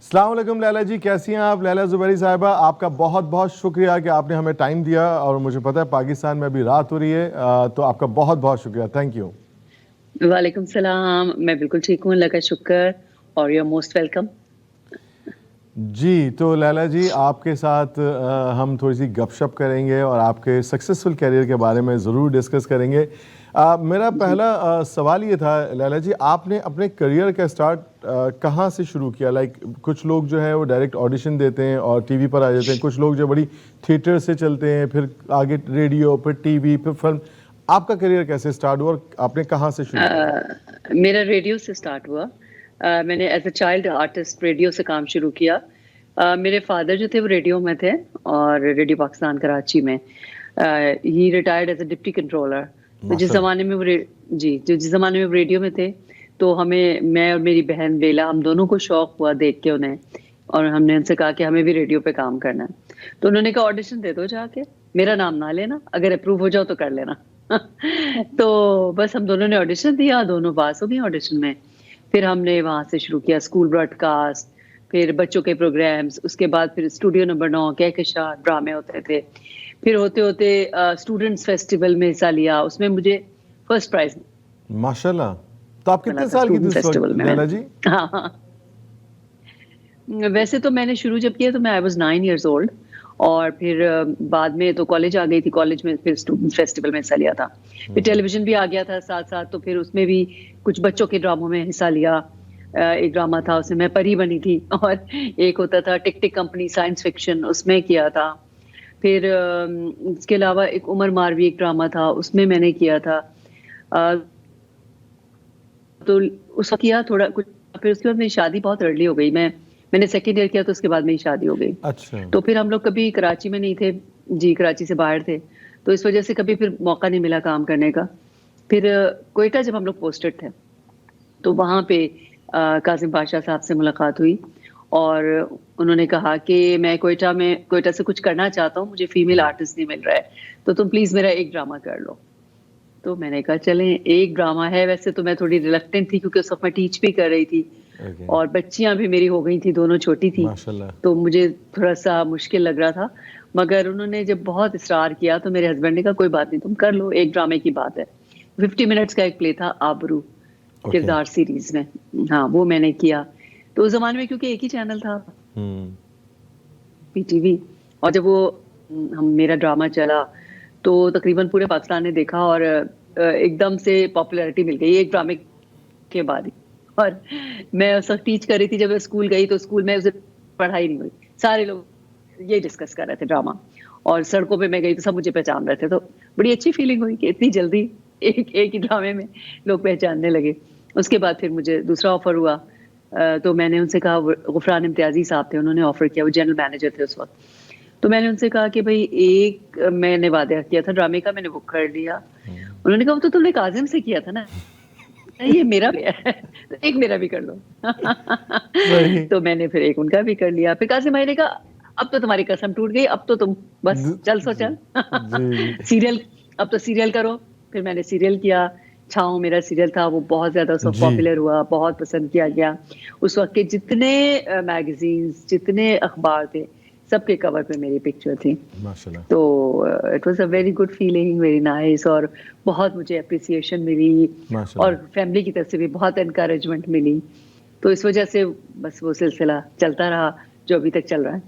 अस्सलाम वालेकुम लैला जी, कैसी हैं आप? लैला ज़ुबैरी साहिबा, आपका बहुत बहुत शुक्रिया कि आपने हमें टाइम दिया। और मुझे पता है पाकिस्तान में अभी रात हो रही है, तो आपका बहुत बहुत शुक्रिया। Thank you. वालेकुम सलाम। मैं बिल्कुल ठीक हूँ, अल्लाह का शुक्र। और यू आर मोस्ट वेलकम। जी, तो लैला जी आपके साथ हम थोड़ी सी गपशप करेंगे और आपके सक्सेसफुल करियर के बारे में ज़रूर डिस्कस करेंगे। मेरा पहला सवाल ये था लैला जी, आपने अपने करियर का स्टार्ट कहाँ से शुरू किया? लाइक कुछ लोग जो है वो डायरेक्ट ऑडिशन देते हैं और टीवी पर आ जाते हैं, कुछ लोग जो बड़ी थिएटर से चलते हैं, फिर आगे रेडियो, फिर टीवी, फिर फिल्म। आपका करियर कैसे स्टार्ट हुआ और आपने कहाँ से शुरू किया? मेरा रेडियो से स्टार्ट हुआ। मैंने as a child artist radio से काम शुरू किया। मेरे फादर जो थे वो रेडियो में थे, और रेडियो पाकिस्तान कराची में। ही retired as a deputy controller. तो जिस माशाल्लाह। ज़माने में जिस ज़माने में वो रेडियो में थे, तो मैं और मेरी बहन बेला, हम दोनों को शौक हुआ देख के उन्हें। और हमने उनसे कहा कि हमें भी रेडियो पे काम करना है। तो उन्होंने कहा ऑडिशन दे दो जाके, मेरा नाम ना लेना, अगर अप्रूव हो जाओ तो कर लेना। तो बस हम दोनों ने ऑडिशन दिया, दोनों पास हो गए ऑडिशन में। फिर हमने वहां से शुरू किया स्कूल ब्रॉडकास्ट, फिर बच्चों के प्रोग्राम्स, उसके बाद फिर स्टूडियो नंबर 9 कहकशां ड्रामे होते थे। फिर होते होते स्टूडेंट्स फेस्टिवल में हिस्सा लिया, उसमें मुझे फर्स्ट प्राइज माशाल्लाह। तो आप मिला कितने था साल की थी स्टूडेंट उस वक्त फेस्टिवल में। लैला जी? हाँ, हाँ। वैसे तो मैंने शुरू जब किया तो मैं आई वाज 9 इयर्स ओल्ड। और फिर बाद में तो कॉलेज आ गई थी, कॉलेज में फिर स्टूडेंट फेस्टिवल में हिस्सा लिया था। फिर टेलीविजन भी आ गया था साथ साथ, तो फिर उसमें भी कुछ बच्चों के ड्रामों में हिस्सा लिया। एक ड्रामा था, उसमें मैं परी बनी थी। और एक होता था टिक टिक कंपनी साइंस फिक्शन, उसमें किया था। फिर इसके अलावा एक उमर मारवी एक ड्रामा था, उसमें मैंने किया था। अ, तो उसका किया थोड़ा कुछ। फिर उसके बाद मेरी शादी बहुत अर्ली हो गई। मैंने सेकंड ईयर किया तो उसके बाद मेरी शादी हो गई। अच्छा। तो फिर हम लोग कभी कराची में नहीं थे। जी, कराची से बाहर थे। तो इस वजह से कभी फिर मौका नहीं मिला काम करने का। फिर क्वेटा जब हम लोग पोस्टेड थे, तो वहां पे कासिम पाशा साहब से मुलाकात हुई। और उन्होंने कहा कि मैं क्वेटा से कुछ करना चाहता हूँ, मुझे फीमेल आर्टिस्ट नहीं मिल रहा है, तो तुम प्लीज मेरा एक ड्रामा कर लो। तो मैंने कहा चलें, एक ड्रामा है। वैसे तो मैं थोड़ी रिलक्टेंट थी, क्योंकि उस वक्त मैं टीच भी कर रही थी, ओके। और बच्चियां भी मेरी हो गई थी, दोनों छोटी थी। माशाल्लाह। तो मुझे थोड़ा सा मुश्किल लग रहा था। मगर उन्होंने जब बहुत इसरार किया, तो मेरे हस्बैंड ने कहा कोई बात नहीं, तुम कर लो, एक ड्रामे की बात है। 50 मिनट्स का एक प्ले था, आबरू ओके। किरदार सीरीज में। हाँ, वो मैंने किया। तो उस जमाने में क्योंकि एक ही चैनल था, हम्म। पीटीवी। और जब वो हम मेरा ड्रामा चला, तो तकरीबन पूरे पाकिस्तान ने देखा, और एकदम से पॉपुलैरिटी मिल गई एक ड्रामे के बाद ही। और मैं उस वक्त टीच कर रही थी, जब मैं स्कूल गई तो स्कूल में उस दिन पढ़ाई नहीं हुई। सारे लोग ये डिस्कस कर रहे थे ड्रामा, और सड़कों पे मैं गई तो सब मुझे पहचान रहे थे। तो बड़ी अच्छी फीलिंग हुई कि इतनी जल्दी एक एक ही ड्रामे में लोग पहचानने लगे। उसके बाद फिर मुझे दूसरा ऑफर हुआ। तो मैंने उनसे कहा, गुफरान इम्तियाजी साहब थे, उन्होंने ऑफर किया, वो जनरल मैनेजर थे उस वक्त। तो मैंने उनसे कहा कि भाई, एक मैंने वादा किया था ड्रामे का, मैंने बुक कर लिया। उन्होंने कहा वो तो तुमने काजिम से किया था ना, ये मेरा भी है। तो एक मेरा भी कर लो। सही। तो मैंने फिर एक उनका भी कर लिया। फिर कासिम भाई ने कहा अब तो तुम्हारी कसम टूट गई, अब तो तुम बस चल सो जी चल। जी जी। सीरियल, अब तो सीरियल करो। फिर मैंने सीरियल किया। छाँव मेरा सीरियल था, वो बहुत ज्यादा उस वक्त जी। पॉपुलर हुआ, बहुत पसंद किया गया। उस वक्त के जितने मैगजीन्स, जितने अखबार थे, सबके कवर पे मेरी पिक्चर थी। माशाल्लाह। तो it was a very good feeling, very nice. और बहुत मुझे अप्रिसिएशन मिली, और माशाल्लाह। फैमिली की तरफ से भी बहुत एनकरेजमेंट मिली। तो इस वजह से बस वो सिलसिला चलता रहा, जो अभी तक चल रहा है।